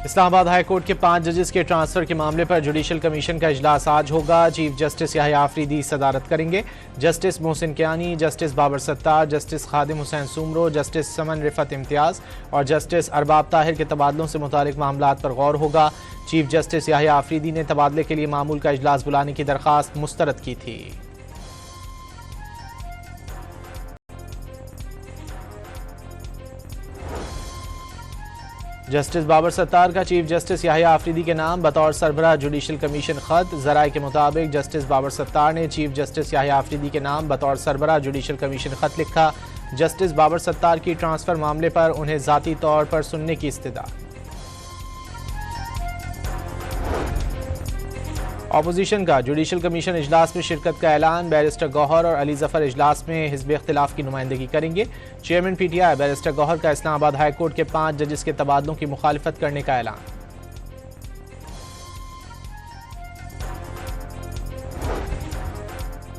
Islamabad high court के 5 जजेस के ट्रांसफर के मामले पर जुडिशल कमीशन का इजलास आज होगा। चीफ जस्टिस याहिया आफरीदी सदारत करेंगे। Justice Mohsin Kiyani, justice Babar Sattar, justice Khadim Hussain Soomro, justice Saman Rifat Imtiaz और जस्टिस अरबाब ताहिर के तबादलों से मुतालिक मामलात पर गौर होगा। चीफ जस्टिस याहिया आफरीदी ने तबादले के लिए मामूल का इजलास बुलाने की दरख्वास्त मुस्तरद की थी। जस्टिस बाबर सत्तार का चीफ जस्टिस याहिया आफरीदी के नाम बतौर सरबराह जुडिशल कमीशन खत। जराये के मुताबिक जस्टिस बाबर सत्तार ने चीफ जस्टिस याहिया आफरीदी के नाम बतौर सरबराह जुडिशल कमीशन खत लिखा। जस्टिस बाबर सत्तार की ट्रांसफर मामले पर उन्हें जाती तौर पर सुनने की इस्तदा। अपोजिशन का जुडिशल कमीशन इजलास में शिरकत का ऐलान। बैरिस्टर गौहर और अली जफर इजलास में हिज़्ब इख्तिलाफ की नुमाइंदगी करेंगे। चेयरमैन पीटीआई बैरिस्टर गौहर का इस्लामाबाद हाई कोर्ट के 5 जजेस के तबादलों की मुखालिफत करने का ऐलान।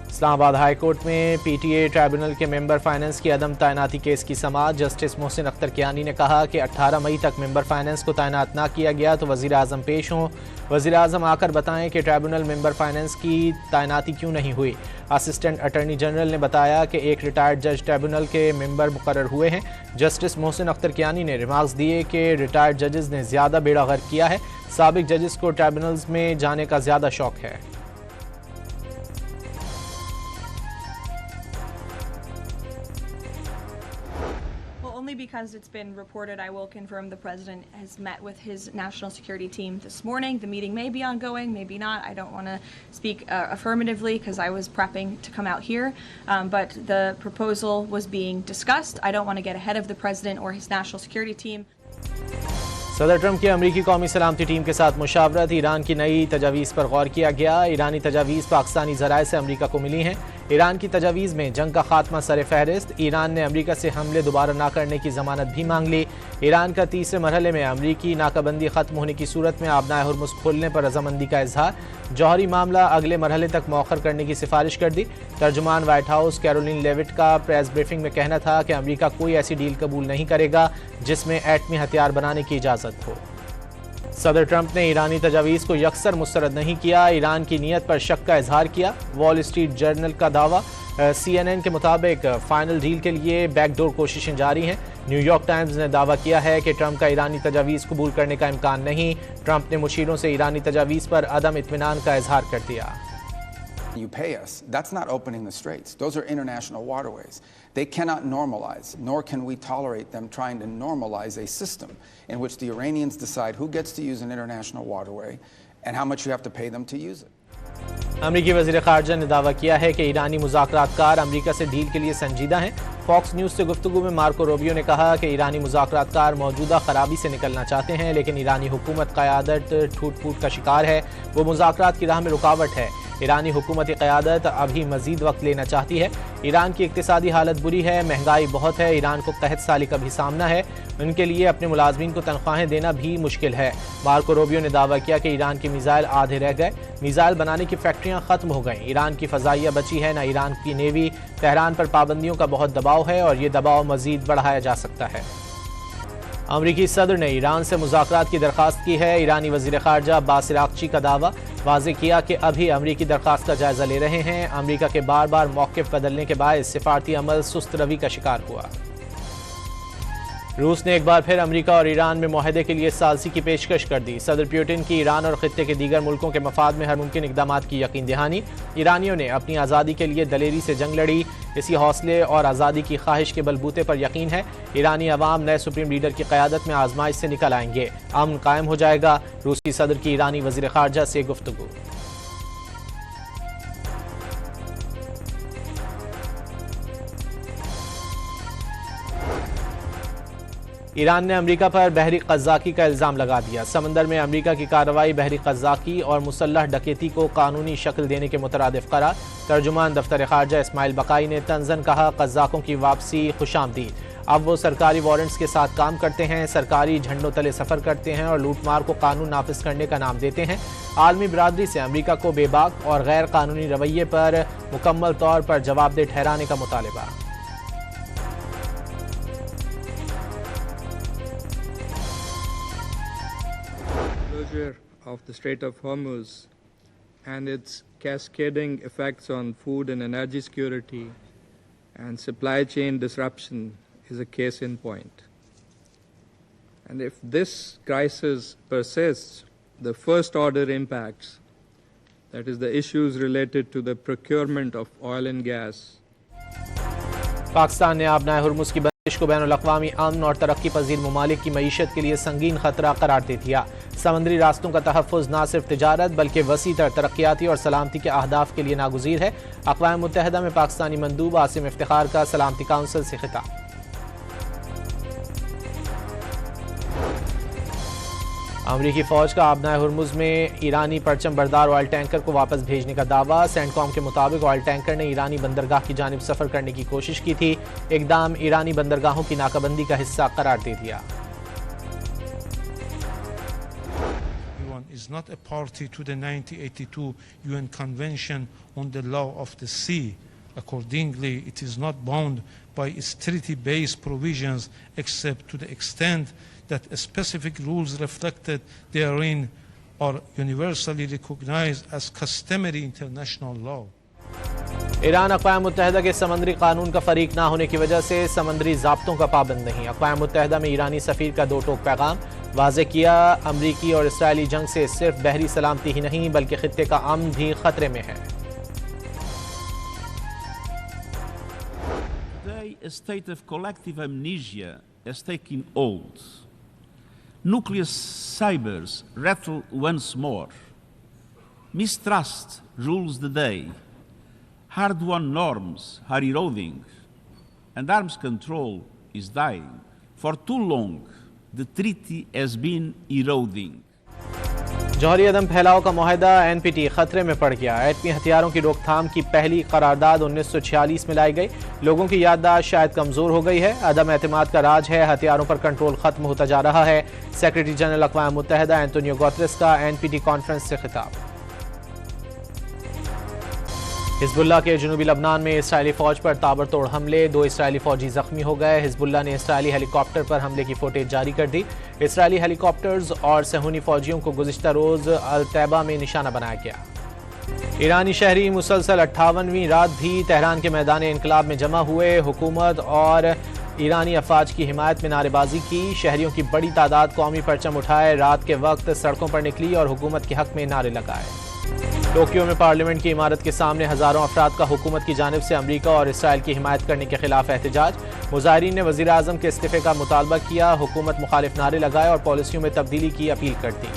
इस्लामाबाद हाई कोर्ट में पीटीए ट्राइब्यूनल के मेंबर फाइनेंस की अदम तैनाती केस की समाअत। जस्टिस मोहसिन अख्तर कियानी ने कहा कि 18 मई तक मेंबर फाइनेंस को तैनात ना किया गया तो वज़ीर आज़म पेश हों। वज़ीर आज़म आकर बताएं कि ट्राइब्यूनल मेंबर फाइनेंस की तैनाती क्यों नहीं हुई। असिस्टेंट अटॉर्नी जनरल ने बताया कि एक रिटायर्ड जज ट्राइब्यूनल के मेंबर मुकर्रर हुए हैं। जस्टिस मोहसिन अख्तर कियानी ने रिमार्क्स दिए कि रिटायर्ड जजेस ने ज़्यादा बेड़ा गर्क किया है। साबिक जजेस को ट्राइब्यूनल्स में जाने का ज़्यादा शौक है। Only because it's been reported, I will confirm the president has met with his national security team this morning. The meeting may be ongoing, maybe not. I don't want to speak affirmatively because I was prepping to come out here, but the proposal was being discussed. I don't want to get ahead of the president or his national security team. सदर Trump की अमरीकी कौमी सलामती team के साथ मुशावरत। Iran की नई तजावीज़ पर गौर किया गया। ईरानी तजावीज़ पाकिस्तानी ज़राए से अमरीका को मिली हैं। ईरान की तजावीज़ में जंग का खात्मा सर फहरिस्त। ईरान ने अमरीका से हमले दोबारा ना करने की ज़मानत भी मांग ली। ईरान का तीसरे मरहले में अमरीकी नाकाबंदी ख़त्म होने की सूरत में आबनाए हुर्मुज़ खोलने पर रजामंदी का इजहार। जौहरी मामला अगले मरहले तक मौखर करने की सिफारिश कर दी। तर्जुमान व्हाइट हाउस कैरोलिन लेविट का प्रेस ब्रीफिंग में कहना था कि अमरीका कोई ऐसी डील कबूल नहीं करेगा जिसमें एटमी हथियार बनाने की इजाज़त हो। सदर ट्रंप ने ईरानी तजावीज़ को यकसर मुस्तरद नहीं किया। ईरान की नीयत पर शक का इजहार किया। वॉल स्ट्रीट जर्नल का दावा। CNN के मुताबिक फाइनल डील के लिए बैकडोर कोशिशें जारी हैं। न्यूयॉर्क टाइम्स ने दावा किया है कि ट्रंप का ईरानी तजावीज़ कबूल करने का इम्कान नहीं। ट्रंप ने मुशीरों से ईरानी तजावीज़ पर अदम इत्मीनान का इजहार कर दिया। You pay us. That's not opening the straits. Those are international waterways. They cannot normalize, nor can we tolerate them trying to normalize a system in which the Iranians decide who gets to use an international waterway and how much you have to pay them to use it. अमरीकी वज़ीर ख़ारजा ने दावा किया है कि ईरानी मुज़ाकरातकार अमरीका से deal के लिए संजीदा हैं। फॉक्स न्यूज़ से गुफ्तगू में मार्को रूबियो ने कहा कि ईरानी मुज़ाकरातकार मौजूदा खराबी से निकलना चाहते हैं, लेकिन ईरानी हुकूमत क़यादत टूट फूट का शिकार है। वो मुज़ाकरात की राह में रुकावट है। ईरानी हुकूमती क़यादत अभी मज़ीद वक्त लेना चाहती है। ईरान की इक़्तिसादी हालत बुरी है, महंगाई बहुत है। ईरान को कहत साली का भी सामना है। उनके लिए अपने मुलाजमीन को तनख्वाहें देना भी मुश्किल है। मार्को रूबियो ने दावा किया कि ईरान के मिसाइल आधे रह गए। मिसाइल बनाने की फैक्ट्रियां ख़त्म हो गईं। ईरान की फ़ज़ाइया बची है, न ईरान की नेवी। तेहरान पर पाबंदियों का बहुत दबाव है और ये दबाव मज़ीद बढ़ाया जा सकता है। अमरीकी सदर ने ईरान से मुज़ाकरात की दरख्वास्त की है। ईरानी वज़ीर ख़ारजा अब्बास अराग़ची का दावा। वाज़े किया कि अभी अमरीकी दरख्वास्त का जायज़ा ले रहे हैं। अमरीका के बार बार मौक़िफ़ बदलने के बायस सिफारती अमल सुस्त रवी का शिकार हुआ। रूस ने एक बार फिर अमरीका और ईरान में मुआहदे के लिए सालसी की पेशकश कर दी। सदर पुतिन की ईरान और ख़ित्ते के दीगर मुल्कों के मफाद में हर मुमकिन इक़दामात की यकीन दहानी। ईरानियों ने अपनी आज़ादी के लिए दलेरी से जंग लड़ी। इसी हौसले और आज़ादी की ख्वाहिश के बलबूते पर यकीन है ईरानी अवाम नए सुप्रीम लीडर की क़यादत में आजमाइश से निकल आएंगे। अमन कायम हो जाएगा। रूसी सदर की ईरानी वज़ीर ख़ारजा से गुफ्तगू। ईरान ने अमरीका पर बहरी क़ज़्ज़ाक़ी का इल्ज़ाम लगा दिया। समंदर में अमरीका की कार्रवाई बहरी क़ज़्ज़ाक़ी और मुसल्लह डकैती को कानूनी शक्ल देने के मुतरादिफ करार। तर्जुमान दफ्तर ख़ारजा इस्माइल बकाई ने तंज़न कहा, क़ज़्ज़ाक़ों की वापसी खुशामदीद। अब वो सरकारी वारंट्स के साथ काम करते हैं, सरकारी झंडों तले सफ़र करते हैं और लूटमार को कानून नाफिज करने का नाम देते हैं। आलमी बिरादरी से अमरीका को बेबाक और गैर कानूनी रवैये पर मुकम्मल तौर पर जवाबदेह ठहराने का मुतालबा। closure of the Strait of Hormuz and its cascading effects on food and energy security and supply chain disruption is a case in point. And if this crisis persists, the first order impacts, that is the issues related to the procurement of oil and gas. Pakistan ने आबनाए Hormuz की बंदिश को बैनुल-अक़वामी अमन और तरक्की पजीर ममालिक की मईशत के लिए संगीन खतरा करार दे दिया। समंदरी रास्तों का तहफ़्फ़ुज़ न सिर्फ तिजारत बल्कि वसी तर तरक्याती और सलामती के अहदाफ के लिए नागुज़ीर है। अक़वाम मुत्तहिदा में पाकिस्तानी मंदूब आसिम इफ्तिखार का सलामती काउंसिल से खिताब। अमरीकी फौज का आबनाए हुर्मुज़ में ईरानी परचम बरदार ऑयल टैंकर को वापस भेजने का दावा। सेंटकॉम के मुताबिक ऑयल टैंकर ने ईरानी बंदरगाह की जानिब सफर करने की कोशिश की थी। इक़दाम ईरानी बंदरगाहों की नाकाबंदी का हिस्सा करार दे दिया। Is not a party to the 1982 UN Convention on the Law of the Sea. Accordingly, it is not bound by its treaty-based provisions except to the extent that specific rules reflected therein are universally recognized as customary international law. Iran अक़वाम मुत्तहिदा के समंदरी कानून का फरीक ना होने की वजह से समंदरी ज़ाब्तों का पाबंद नहीं। अक़वाम मुत्तहिदा में ईरानी सफ़ीर का दो टोक पैगाम वाज़े किया। अमरीकी और इसराइली जंग से सिर्फ बहरी सलामती ही नहीं बल्कि खित्ते का अमन भी खतरे में है। Today, a state of collective amnesia has taken hold. Nuclear sabers rattle once more. Mistrust rules the day. Hard-won norms are eroding, and arms control is dying. For too long, the treaty has been eroding. जौहरी अदम फैलाव का मुआहदा NPT खतरे में पड़ गया। एटमी हथियारों की रोकथाम की पहली करारदाद 1946 में लाई गई। लोगों की याददाश्त शायद कमजोर हो गई है। अदम एतमाद का राज है। हथियारों पर कंट्रोल खत्म होता जा रहा है। सेक्रेटरी जनरल अक़वाम मुत्तहिदा एंटोनियो गुतेरेस का NPT कॉन्फ्रेंस से खिताब। हिज़्बुल्लाह के जनूबी लबनान में इसराइली फौज पर ताबड़तोड़ हमले, 2 इसराइली फौजी जख्मी हो गए। हिज़्बुल्लाह ने इसराइली हेलीकॉप्टर पर हमले की फुटेज जारी कर दी। इसराइली हेलीकॉप्टर्स और सहूनी फौजियों को गुज़िश्ता रोज़ अल तैबा में निशाना बनाया गया। ईरानी शहरी मुसलसल 58वीं रात भी तेहरान के मैदान इनकलाब में जमा हुए। हुकूमत और ईरानी अफवाज की हिमायत में नारेबाजी की। शहरियों की बड़ी तादाद कौमी परचम उठाए रात के वक्त सड़कों पर निकली और हुकूमत के हक में नारे लगाए। टोक्यो में पार्लियामेंट की इमारत के सामने हजारों अफराद का हुकूमत की जानिब से अमरीका और इसराइल की हिमायत करने के खिलाफ एहतजाज। मुजाहिरीन ने वज़ीर आज़म के इस्तीफे का मुतालबा किया। हुकूमत मुखालिफ नारे लगाए और पॉलिसियों में तब्दीली की अपील कर दी।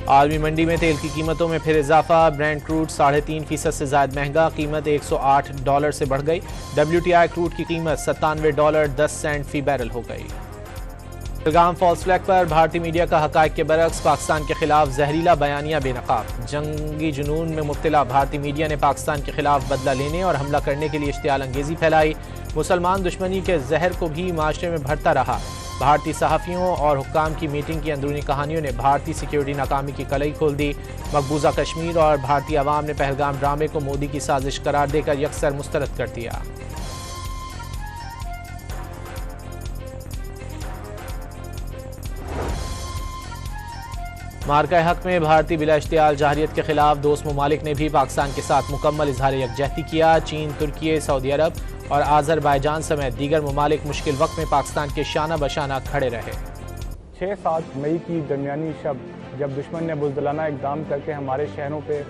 आलमी मंडी में तेल की कीमतों में फिर इजाफा। ब्रेंट क्रूड 3.5% से ज्यादा महंगा, कीमत $108 से बढ़ गई। WTI क्रूड की कीमत $97.10 फी बैरल हो गई। पहलगाम फॉल्स फ्लैग पर भारतीय मीडिया का हक़ाइक़ के बरक्स पाकिस्तान के खिलाफ जहरीला बयानिया बेनकाब। जंगी जुनून में मुब्तला भारतीय मीडिया ने पाकिस्तान के खिलाफ बदला लेने और हमला करने के लिए इश्तियाल अंगेजी फैलाई। मुसलमान दुश्मनी के जहर को भी माशरे में भरता रहा। भारतीय सहाफ़ियों और हुक्काम की मीटिंग की अंदरूनी कहानियों ने भारतीय सिक्योरिटी नाकामी की कलई खोल दी। मकबूजा कश्मीर और भारतीय अवाम ने पहलगाम ड्रामे को मोदी की साजिश करार देकर यकसर मुस्तरद कर दिया। मार्का हक में भारतीय बिला इश्तियाल जाहरियत के खिलाफ दोस्त ममालिक ने भी पाकिस्तान के साथ मुकम्मल इजहार यकजहती किया। चीन, तुर्की, सऊदी अरब और आज़रबाईजान समेत दीगर ममालिक मुश्किल वक्त में पाकिस्तान के शाना बशाना खड़े रहे। 6-7 मई की दरमियानी शब जब दुश्मन ने बुज़दिलाना इक़दाम करके हमारे शहरों पे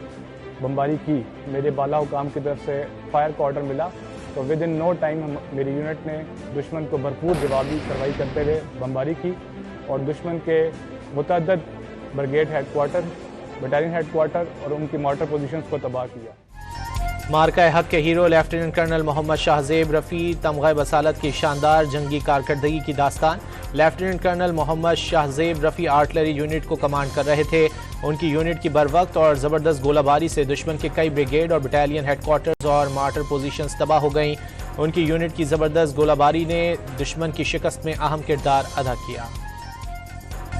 बमबारी की, मेरे बाला हुकाम की तरफ से फायर का ऑर्डर मिला तो विद इन नो टाइम मेरी यूनिट ने दुश्मन को भरपूर जवाबी कार्रवाई करते हुए बमबारी की और दुश्मन के मुतअद्दिद ब्रिगेड हेडक्वार्टर, बटालियन हेडक्वार्टर और उनकी मॉर्टर पोजीशंस को तबाह किया। मार्का हक के हीरो लेफ्टिनेंट कर्नल मोहम्मद शाहजेब रफ़ी तमग़ा बसालत की शानदार जंगी कारकर्दगी की दास्तान। Lieutenant colonel Mohammad Shahzeb Rafi artillery unit को कमांड कर रहे थे। उनकी यूनिट की बरवक्त और ज़बरदस्त गोलाबारी से दुश्मन के कई ब्रिगेड और बटालियन हेडक्वार्टर्स और मॉर्टर पोजीशंस तबाह हो गईं। उनकी यूनिट की ज़बरदस्त गोलाबारी ने दुश्मन की शिकस्त में अहम किरदार अदा किया।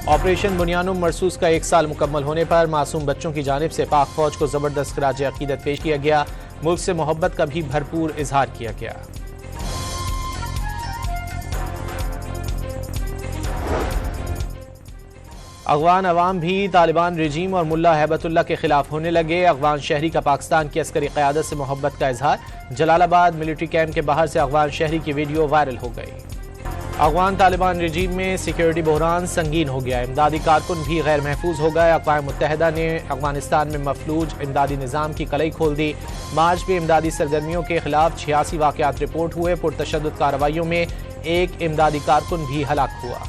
ऑपरेशन बुनियानुम मरसूस का 1 साल मुकम्मल होने पर मासूम बच्चों की जानिब से पाक फौज को ज़बरदस्त खराज अकीदत पेश किया गया। मुल्क से मोहब्बत का भी भरपूर इजहार किया गया। अफगान अवाम भी तालिबान रजीम और मुल्ला हैबतुल्ला के खिलाफ होने लगे। अफगान शहरी का पाकिस्तान की अस्करी क़यादत से मोहब्बत का इजहार। जलालाबाद मिलिट्री कैंप के बाहर से अफगान शहरी की वीडियो वायरल हो गई। अफगान तालिबान रजीम में सिक्योरिटी बहरान संगीन हो गया। इमदादी कारकुन भी गैर महफूज हो गए। अक़वाम मुत्तहिदा ने अफगानिस्तान में मफलूज इमदादी निज़ाम की कलई खोल दी। मार्च में इमदादी सरगर्मियों के खिलाफ 86 वाक़यात रिपोर्ट हुए। पुरतशद्दुद कार्रवाइयों में एक इमदादी कारकुन भी हलाक हुआ।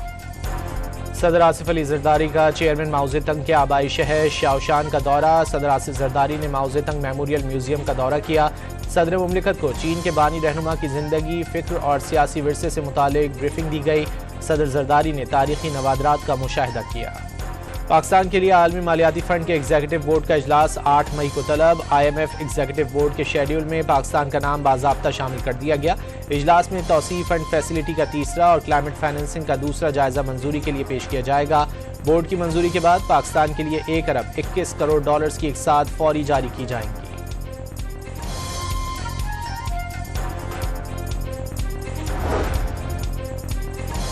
सदर आसिफ अली जरदारी का चेयरमैन माओज़ेतंग के आबाई शहर शाओशान का दौरा। सदर आसिफ जरदारी ने माओज़ेतंग मेमोरियल म्यूजियम का दौरा किया। सदर मुमलिकत को चीन के बानी रहनुमा की ज़िंदगी, फ़िक्र और सियासी विरसे से मुतालिक ब्रीफिंग दी गई। सदर जरदारी ने तारीखी नवादरात का मुशाहिदा किया। पाकिस्तान के लिए आलमी मालियाती फ़ंड के एग्जीक्यूटिव बोर्ड का इजलास 8 मई को तलब। IMF एग्जीक्यूटिव बोर्ड के शेड्यूल में पाकिस्तान का नाम बाज़ाब्ता शामिल कर दिया गया। इजलास में तौसीफ़ फंड फैसिलिटी का तीसरा और क्लाइमेट फाइनेंसिंग का दूसरा जायजा मंजूरी के लिए पेश किया जाएगा। बोर्ड की मंजूरी के बाद पाकिस्तान के लिए 1 अरब 21 करोड़ डॉलर्स की इक़साद फौरी जारी की जाएंगी।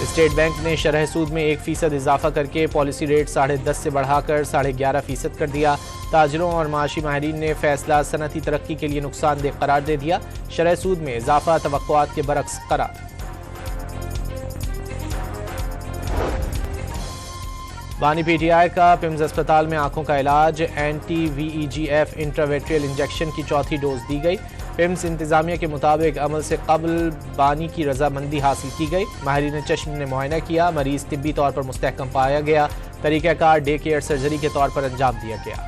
स्टेट बैंक ने शरह सूद में 1% इजाफा करके पॉलिसी रेट 10.5 से बढ़ाकर 11.5% कर दिया। ताजरों और माशी माहिरीन ने फैसला सनती तरक्की के लिए नुकसानदेह करार दे दिया। शरह सूद में इजाफा तवक्कुआत के बरक्स करार। बानी PTI का पिम्स अस्पताल में आंखों का इलाज। anti-VEGF इंट्रावेट्रियल इंजेक्शन की चौथी डोज दी गई। पिम्स इंतजामिया के मुताबिक अमल से कबल बानी की रजामंदी हासिल की गई। माहिरीन चश्म ने मुआयना किया। मरीज तिब्बी तौर पर मुस्तहकम पाया गया। तरीक़ाकार डे केयर सर्जरी के तौर पर अंजाम दिया गया।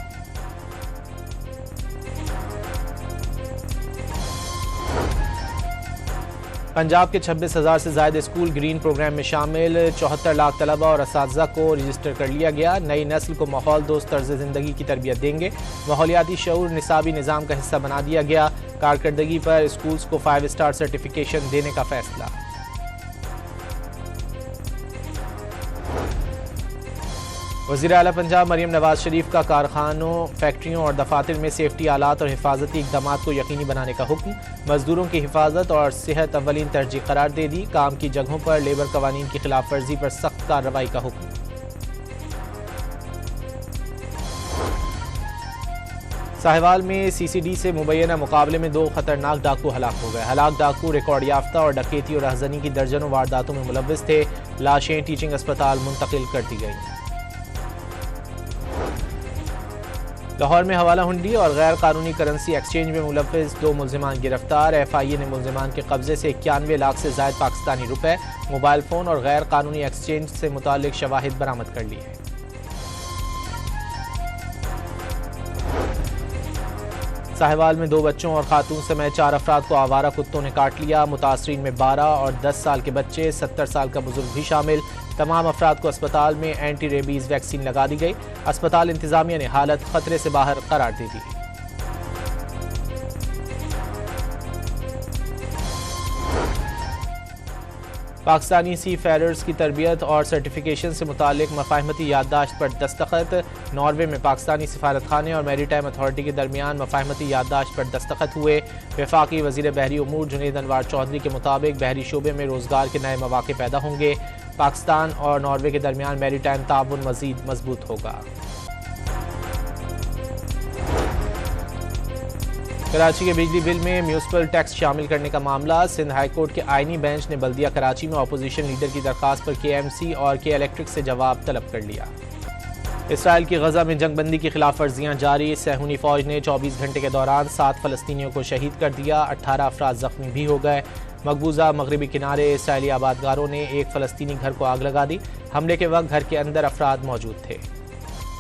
पंजाब के 26,000 से ज़ायद स्कूल ग्रीन प्रोग्राम में शामिल। 74 लाख तलबा और असातिज़ा को रजिस्टर कर लिया गया। नई नस्ल को माहौल दोस्त तर्ज ज़िंदगी की तरबियत देंगे। माहौलियाती शऊर निसाबी निज़ाम का हिस्सा बना दिया गया। कारकर्दगी पर स्कूल्स को 5 स्टार सर्टिफिकेशन देने का फैसला। वज़ीर आला पंजाब मरियम नवाज शरीफ का कारखानों, फैक्ट्रियों और दफातर में सेफ्टी आलात और हिफाजती इक़दाम को यकीनी बनाने का हुक्म। मजदूरों की हिफाजत और सेहत अव्वलीन तरजीह करार दे दी। काम की जगहों पर लेबर कवानीन की खिलाफ वर्जी पर सख्त कार्रवाई का हुक्म। साहिवाल में CCD से मुबैना मुकाबले में 2 खतरनाक डाकू हलाक हो गए। हलाक डाकू रिकॉर्ड याफ्ता और डकैती और रहज़नी की दर्जनों वारदातों में मुलव्विस थे। लाशें टीचिंग अस्पताल मुंतकिल कर दी गई। लाहौर में हवाला हुंडी और गैर कानूनी करेंसी एक्सचेंज में मुलव्विस 2 मुल्ज़िमान गिरफ्तार। FIA ने मुल्ज़िमान के कब्जे से 91 लाख से ज़ायद पाकिस्तानी रुपए, मोबाइल फ़ोन और गैर कानूनी एक्सचेंज से मुतालिक शवाहिद बरामद कर लिए। साहिवाल में 2 बच्चों और खातून समेत 4 अफराद को आवारा कुत्तों ने काट लिया। मुतासरीन में 12 और 10 साल के बच्चे, 70 साल का बुजुर्ग भी शामिल। तमाम अफराद को अस्पताल में एंटी रेबीज़ वैक्सीन लगा दी गई। अस्पताल इंतजामिया ने हालत खतरे से बाहर करार दे दी। पाकिस्तानी सी फेरर्स की तरबियत और सर्टिफिकेशन से मुतालिक मफाहमती याददाश्त पर दस्तखत। नॉर्वे में पाकिस्तानी सिफारतखाने और मैरीटाइम अथॉरिटी के दरमियान मफाहमती याददाश्त पर दस्तखत हुए। वफाकी वज़ीर बहरी उमूर जुनैद अनवार चौधरी के मुताबिक बहरी शोबे में रोज़गार के नए मौके पैदा होंगे। पाकिस्तान और नॉर्वे के दरमियान मैरीटाइम ताउन मज़ीद मजबूत होगा। कराची के बिजली बिल में म्यूनिसिपल टैक्स शामिल करने का मामला। सिंध हाई कोर्ट के आइनी बेंच ने बल्दिया कराची में अपोजिशन लीडर की दरखास्त पर KMC और K इलेक्ट्रिक से जवाब तलब कर लिया। इसराइल की गजा में जंगबंदी की खिलाफ वर्जियाँ जारी। सहूनी फौज ने 24 घंटे के दौरान 7 फ़लस्तीनियों को शहीद कर दिया। 18 अफराद जख्मी भी हो गए। मकबूजा मगरबी किनारे इसराइली आबादगारों ने एक फ़लस्तीनी घर को आग लगा दी। हमले के वक्त घर के अंदर अफराद मौजूद थे।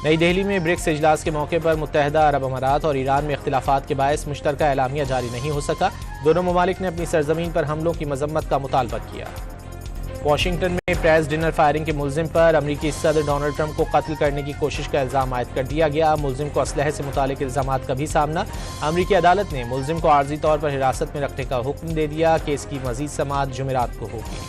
नई दिल्ली में ब्रिक्स इजलास के मौके पर मुत्तहिदा अरब अमारात और ईरान में इख्तिलाफात के बायस मुश्तरका एलामिया जारी नहीं हो सका। दोनों ममालिक ने अपनी सरजमीन पर हमलों की मजम्मत का मुतालबा किया। वाशिंगटन में प्रेस डिनर फायरिंग के मुल्जिम पर अमरीकी सदर डोनाल्ड ट्रंप को कत्ल करने की कोशिश का इल्ज़ाम आयद कर दिया गया। मुल्जिम को असलहे से मुतालिक इल्ज़ामात का भी सामना। अमरीकी अदालत ने मुल्जिम को आर्जी तौर पर हिरासत में रखने का हुक्म दे दिया। केस की मजीद समाअत जुमेरात को होगी।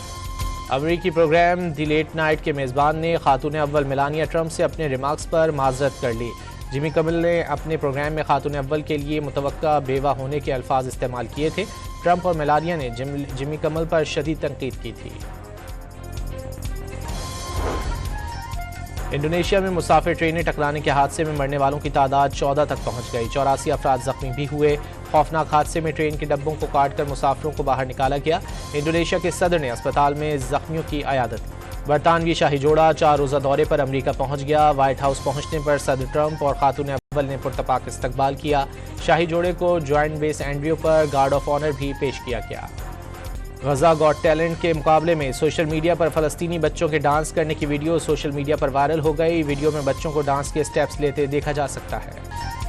अमरीकी प्रोग्राम दी लेट नाइट के मेज़बान ने खातून अव्वल मेलानिया ट्रंप से अपने रिमार्क्स पर माजरत कर ली। जिमी कमल ने अपने प्रोग्राम में खातून अव्वल के लिए मुतवक्का बेवा होने के अल्फाज इस्तेमाल किए थे। ट्रंप और मेलानिया ने जिमी कमल पर शदीद तनकीद की थी। इंडोनेशिया में मुसाफिर ट्रेनें टकराने के हादसे में मरने वालों की तादाद 14 तक पहुंच गई। 84 अफराद जख्मी भी हुए। खौफनाक हादसे में ट्रेन के डब्बों को काटकर मुसाफिरों को बाहर निकाला गया। इंडोनेशिया के सदर ने अस्पताल में जख्मियों की अयादत की। बरतानवी शाही जोड़ा 4 रोज़ा दौरे पर अमेरिका पहुंच गया। व्हाइट हाउस पहुंचने पर सदर ट्रंप और खातून अव्वल ने पुरतपाक इस्तकबाल किया। शाही जोड़े को ज्वाइंट बेस एंड्रियो पर गार्ड ऑफ ऑनर भी पेश किया गया। गजा गॉट टैलेंट के मुकाबले में सोशल मीडिया पर फ़लस्तीनी बच्चों के डांस करने की वीडियो सोशल मीडिया पर वायरल हो गई। वीडियो में बच्चों को डांस के स्टेप्स लेते देखा जा सकता है।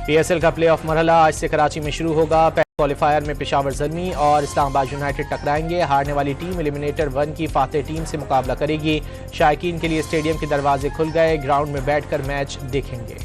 PSL का प्लेऑफ मरहला आज से कराची में शुरू होगा। पहले क्वालिफायर में पेशावर ज़ल्मी और इस्लामाबाद यूनाइटेड टकराएंगे। हारने वाली टीम एलिमिनेटर 1 की फातेह टीम से मुकाबला करेगी। शायकीन के लिए स्टेडियम के दरवाजे खुल गए। ग्राउंड में बैठकर मैच देखेंगे।